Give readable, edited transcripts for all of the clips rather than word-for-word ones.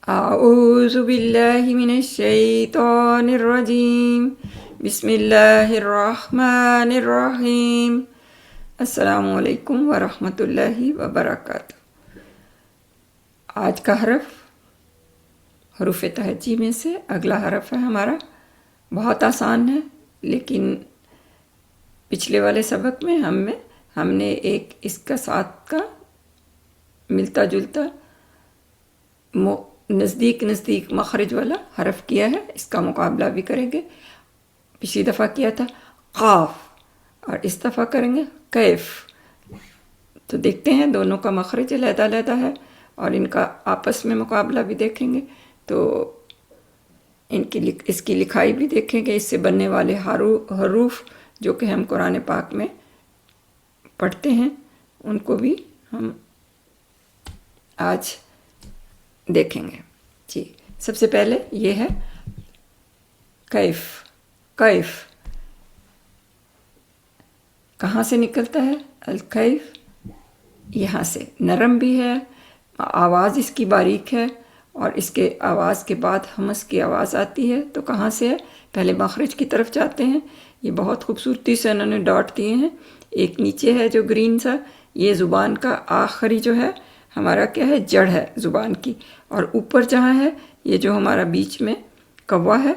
أعوذ بالله من الشيطان الرجیم بسم اللہ الرحمن الرحیم السلام علیکم ورحمۃ اللہ وبرکاتہ۔ آج کا حروف تہجی میں سے اگلا حرف ہے ہمارا، بہت آسان ہے، لیکن پچھلے والے سبق میں ہم نے ایک اس کا ساتھ کا ملتا جلتا نزدیک مخرج والا حرف کیا ہے، اس کا مقابلہ بھی کریں گے۔ پچھلی دفعہ کیا تھا قاف، اور اس دفعہ کریں گے کیف۔ تو دیکھتے ہیں دونوں کا مخرج علیحدہ علیحدہ ہے، اور ان کا آپس میں مقابلہ بھی دیکھیں گے، تو اس کی لکھائی بھی دیکھیں گے، اس سے بننے والے حروف جو کہ ہم قرآن پاک میں پڑھتے ہیں ان کو بھی ہم آج دیکھیں گے۔ جی، سب سے پہلے یہ ہے کیف۔ کیف کہاں سے نکلتا ہے؟ الکیف یہاں سے، نرم بھی ہے، آواز اس کی باریک ہے، اور اس کے آواز کے بعد ہمس کی آواز آتی ہے۔ تو کہاں سے ہے؟ پہلے مخرج کی طرف جاتے ہیں، یہ بہت خوبصورتی سے انہوں نے ڈاٹ دیے ہیں۔ ایک نیچے ہے جو گرین سا، یہ زبان کا آخری جو ہے ہمارا کیا ہے؟ جڑ ہے زبان کی، اور اوپر جہاں ہے یہ جو ہمارا بیچ میں کوا ہے،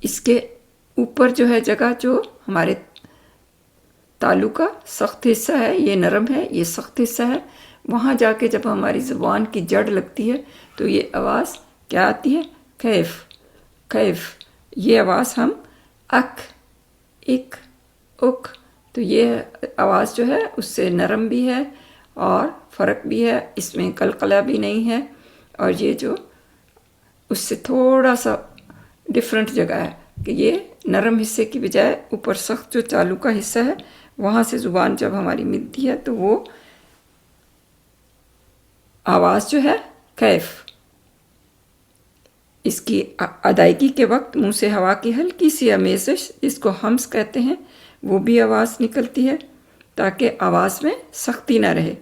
اس کے اوپر جو ہے جگہ جو ہمارے تالو کا سخت حصہ ہے، یہ نرم ہے، یہ سخت حصہ ہے، وہاں جا کے جب ہماری زبان کی جڑ لگتی ہے تو یہ آواز کیا آتی ہے؟ کیف۔ کیف یہ آواز ہم اک، اک، اک، تو یہ آواز جو ہے اس سے نرم بھی ہے اور فرق بھی ہے، اس میں قلقلہ بھی نہیں ہے، اور یہ جو اس سے تھوڑا سا ڈفرینٹ جگہ ہے کہ یہ نرم حصے کی بجائے اوپر سخت جو چالو کا حصہ ہے، وہاں سے زبان جب ہماری ملتی ہے تو وہ آواز جو ہے کیف۔ اس کی ادائیگی کے وقت منہ سے ہوا کی ہلکی سی آمیزش، جس کو ہمس کہتے ہیں، وہ بھی آواز نکلتی ہے تاکہ آواز میں سختی نہ رہے۔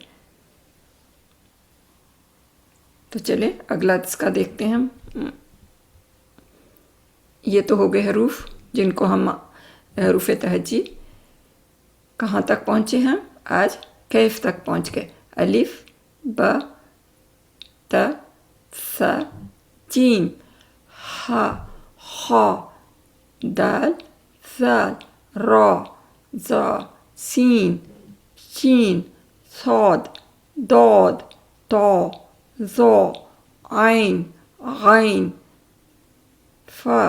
تو چلیں اگلا اس کا دیکھتے ہیں ہم۔ یہ تو ہو گئے حروف جن کو ہم حروف تہجی کہاں تک پہنچے ہیں؟ آج کیف تک پہنچ گئے۔ الف، با، تا، سا، جیم، ہا، خا، دال، زال، را، زا، سین، شین، صاد، داد، تا، ظا، عین، غین، فا،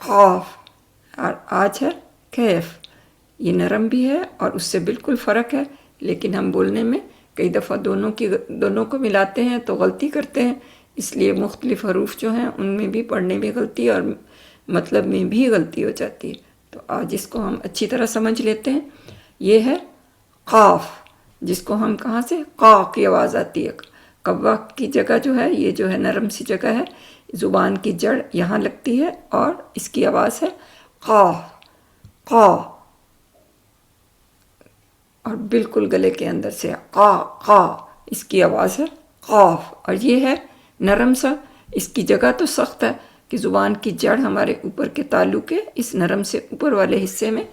قاف، اور آج ہے کیف۔ یہ نرم بھی ہے اور اس سے بالکل فرق ہے، لیکن ہم بولنے میں کئی دفعہ دونوں کو ملاتے ہیں تو غلطی کرتے ہیں، اس لیے مختلف حروف جو ہیں ان میں بھی پڑھنے میں غلطی اور مطلب میں بھی غلطی ہو جاتی ہے۔ تو آج اس کو ہم اچھی طرح سمجھ لیتے ہیں۔ یہ ہے قاف، جس کو ہم کہاں سے؟ قا کی آواز آتی ہے، کوا کی جگہ جو ہے، یہ جو ہے نرم سی جگہ ہے، زبان کی جڑ یہاں لگتی ہے، اور اس کی آواز ہے قا۔ قا، اور بالکل گلے کے اندر سے قا، قا، اس کی آواز ہے قاف، اور یہ ہے نرم سا، اس کی جگہ تو سخت ہے کہ زبان کی جڑ ہمارے اوپر کے تالو کے اس نرم سے اوپر والے حصے میں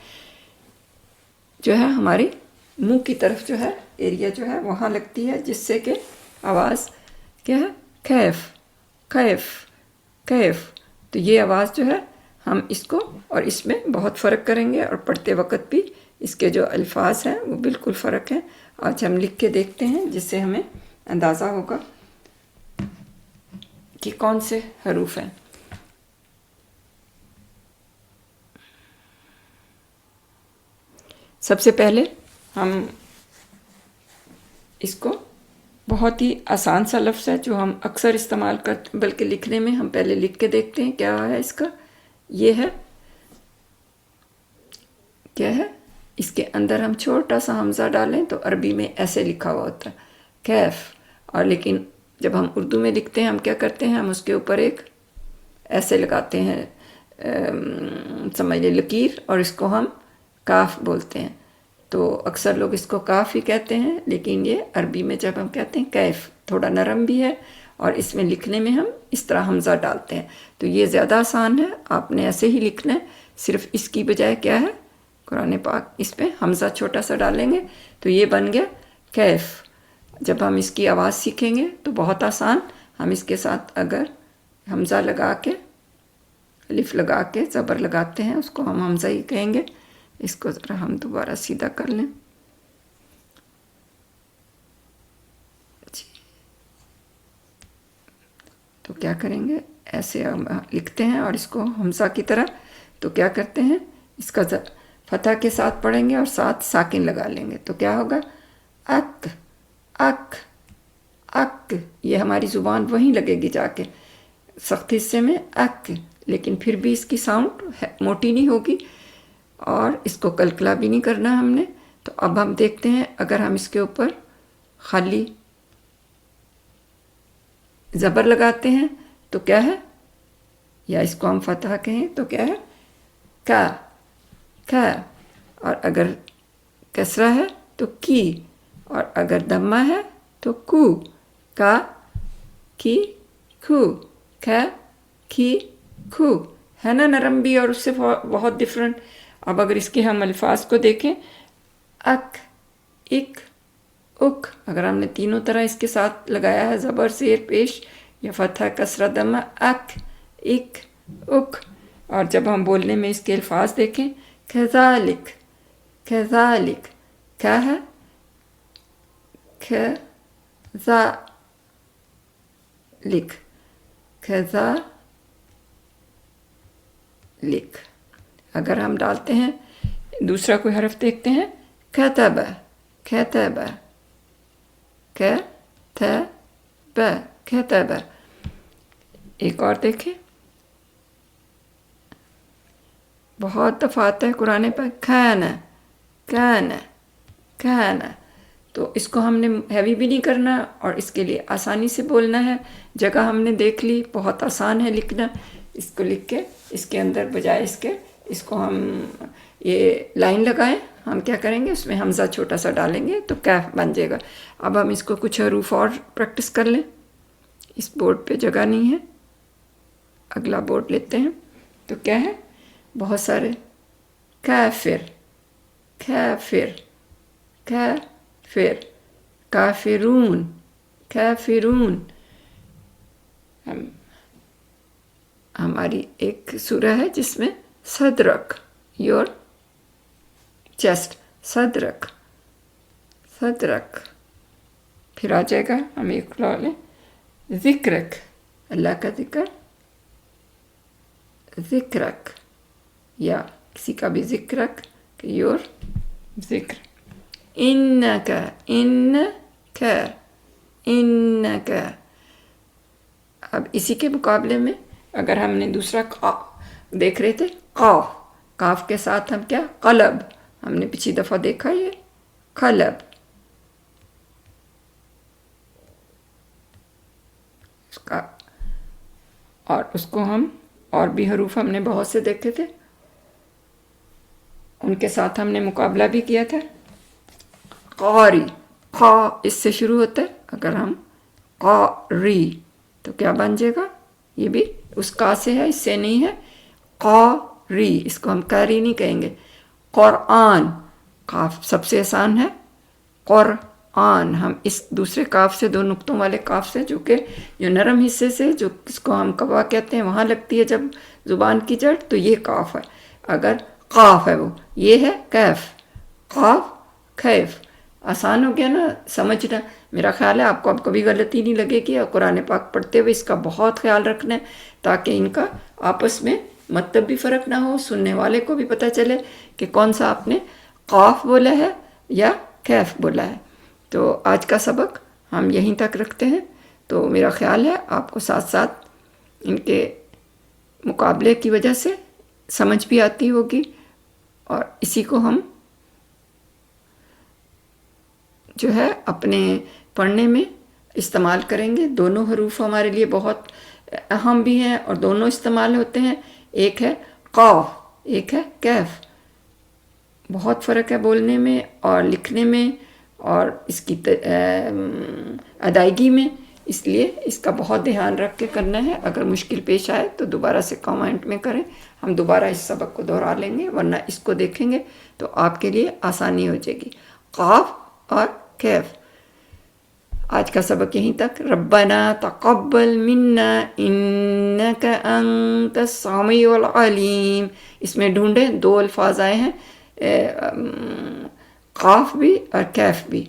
جو ہے ہماری منہ کی طرف جو ہے ایریا جو ہے وہاں لگتی ہے، جس سے کہ آواز کیا ہے؟ کیف، کیف، کیف۔ تو یہ آواز جو ہے ہم اس کو اور اس میں بہت فرق کریں گے، اور پڑھتے وقت بھی اس کے جو الفاظ ہیں وہ بالکل فرق ہیں۔ آج ہم لکھ کے دیکھتے ہیں جس سے ہمیں اندازہ ہوگا کہ کون سے حروف ہیں۔ سب سے پہلے ہم اس کو بہت ہی آسان سا لفظ ہے جو ہم اکثر استعمال کرتے ہیں، بلکہ لکھنے میں ہم پہلے لکھ کے دیکھتے ہیں کیا ہے اس کا۔ یہ ہے، کیا ہے؟ اس کے اندر ہم چھوٹا سا حمزہ ڈالیں تو عربی میں ایسے لکھا ہوا ہوتا ہے کیف، اور لیکن جب ہم اردو میں لکھتے ہیں ہم کیا کرتے ہیں؟ ہم اس کے اوپر ایک ایسے لگاتے ہیں، سمجھ لیں لکیر، اور اس کو ہم کاف بولتے ہیں۔ تو اکثر لوگ اس کو کاف ہی کہتے ہیں، لیکن یہ عربی میں جب ہم کہتے ہیں کیف، تھوڑا نرم بھی ہے، اور اس میں لکھنے میں ہم اس طرح حمزہ ڈالتے ہیں، تو یہ زیادہ آسان ہے، آپ نے ایسے ہی لکھنا ہے، صرف اس کی بجائے کیا ہے قرآن پاک اس پہ حمزہ چھوٹا سا ڈالیں گے تو یہ بن گیا کیف۔ جب ہم اس کی آواز سیکھیں گے تو بہت آسان، ہم اس کے ساتھ اگر حمزہ لگا کے الف لگا کے زبر لگاتے ہیں اس کو ہم حمزہ ہی کہیں گے۔ اس کو ذرا ہم دوبارہ سیدھا کر لیں جی۔ تو کیا کریں گے، ایسے ہم لکھتے ہیں اور اس کو حمزہ کی طرح، تو کیا کرتے ہیں اس کا فتح کے ساتھ پڑھیں گے اور ساتھ ساکن لگا لیں گے، تو کیا ہوگا اک اک اک، یہ ہماری زبان وہیں لگے گی جا کے سخت حصے میں اک، لیکن پھر بھی اس کی ساؤنڈ موٹی نہیں ہوگی اور اس کو کلکلا بھی نہیں کرنا ہم نے۔ تو اب ہم دیکھتے ہیں اگر ہم اس کے اوپر خالی زبر لگاتے ہیں تو کیا ہے، یا اس کو ہم فتح کہیں تو کیا ہے کا کا، اور اگر کسرہ ہے تو کی، اور اگر دمہ ہے تو کو، کا کی کھو، کھا کی کھو، ہے نا نرم بھی اور اس سے بہت ڈفرینٹ۔ اب اگر اس کے ہم الفاظ کو دیکھیں اک اک اک، اگر ہم نے تینوں طرح اس کے ساتھ لگایا ہے زبر زیر پیش یا فتح کسرہ دمہ، اک اک اک، اور جب ہم بولنے میں اس کے الفاظ دیکھیں کذالک کذالک، کیا ہے کذالک کذالک، اگر ہم ڈالتے ہیں دوسرا کوئی حرف دیکھتے ہیں کتب کتب کتب کتب، ایک اور دیکھیں بہت دفعات ہے قرآن پر کھانا کھانا کھانا، تو اس کو ہم نے ہیوی بھی نہیں کرنا اور اس کے لیے آسانی سے بولنا ہے، جگہ ہم نے دیکھ لی، بہت آسان ہے لکھنا، اس کو لکھ کے اس کے اندر بجائے اس کے اس کو ہم یہ لائن لگائیں، ہم کیا کریں گے اس میں حمزہ چھوٹا سا ڈالیں گے تو کیف بن جائے گا۔ اب ہم اس کو کچھ حروف اور پریکٹس کر لیں، اس بورڈ پہ جگہ نہیں ہے، اگلا بورڈ لیتے ہیں، تو کیا ہے بہت سارے کافر کافر کافر کافرون کافرون، ہماری ایک سورہ ہے جس میں صدرک یور چیسٹ، صدرک صدرک، پھر آ جائے گا ہم ایک لو لیں ذکرک، اللہ کا ذکر ذکرک، یا کسی کا بھی ذکرک کہ یور ذکر، انکا انکا انکا۔ اب اسی کے مقابلے میں اگر ہم نے دوسرا دیکھ رہے تھے قاف، کاف کے ساتھ ہم کیا قلب، ہم نے پچھلی دفعہ دیکھا یہ قلب، اس کا، اور اس کو ہم اور بھی حروف ہم نے بہت سے دیکھے تھے، ان کے ساتھ ہم نے مقابلہ بھی کیا تھا۔ قاری، قا اس سے شروع ہوتا ہے، اگر ہم قاری تو کیا بن جائے گا، یہ بھی اس کا سے ہے، اس سے نہیں ہے، قاری، اس کو ہم قاری نہیں کہیں گے۔ قرآن، قاف سب سے آسان ہے، قرآن، ہم اس دوسرے کاف سے، دو نقطوں والے کاف سے جو کہ جو نرم حصے سے، جو اس کو ہم قوا کہتے ہیں، وہاں لگتی ہے جب زبان کی جڑ، تو یہ کاف ہے، اگر قاف ہے وہ، یہ ہے کیف، قاف کیف، آسان ہو گیا نا سمجھنا۔ میرا خیال ہے آپ کو اب کبھی غلطی نہیں لگے گی، اور قرآن پاک پڑھتے ہوئے اس کا بہت خیال رکھنا ہے تاکہ ان کا آپس میں مطلب بھی فرق نہ ہو، سننے والے کو بھی پتہ چلے کہ کون سا آپ نے قاف بولا ہے یا کیف بولا ہے۔ تو آج کا سبق ہم یہیں تک رکھتے ہیں، تو میرا خیال ہے آپ کو ساتھ ساتھ ان کے مقابلے کی وجہ سے سمجھ بھی آتی ہوگی، اور اسی کو ہم جو ہے اپنے پڑھنے میں استعمال کریں گے۔ دونوں حروف ہمارے لیے بہت اہم بھی ہیں اور دونوں استعمال ہوتے ہیں، ایک ہے قاف ایک ہے کیف، بہت فرق ہے بولنے میں اور لکھنے میں اور اس کی ادائیگی میں۔ اس لیے اس کا بہت دھیان رکھ کے کرنا ہے. اگر مشکل پیش آئے تو دوبارہ سے کامنٹ میں کریں, ہم دوبارہ اس سبق کو دہرا لیں گے, ورنہ اس کو دیکھیں گے تو آپ کے لیے آسانی ہو جائے گی. قاف اور کیف. آج کا سبق یہیں تک. ربنا تقبل منا انک انت السمیع العلیم. اس میں ڈھونڈیں, 2 الفاظ آئے ہیں, قاف بھی اور کیف بھی.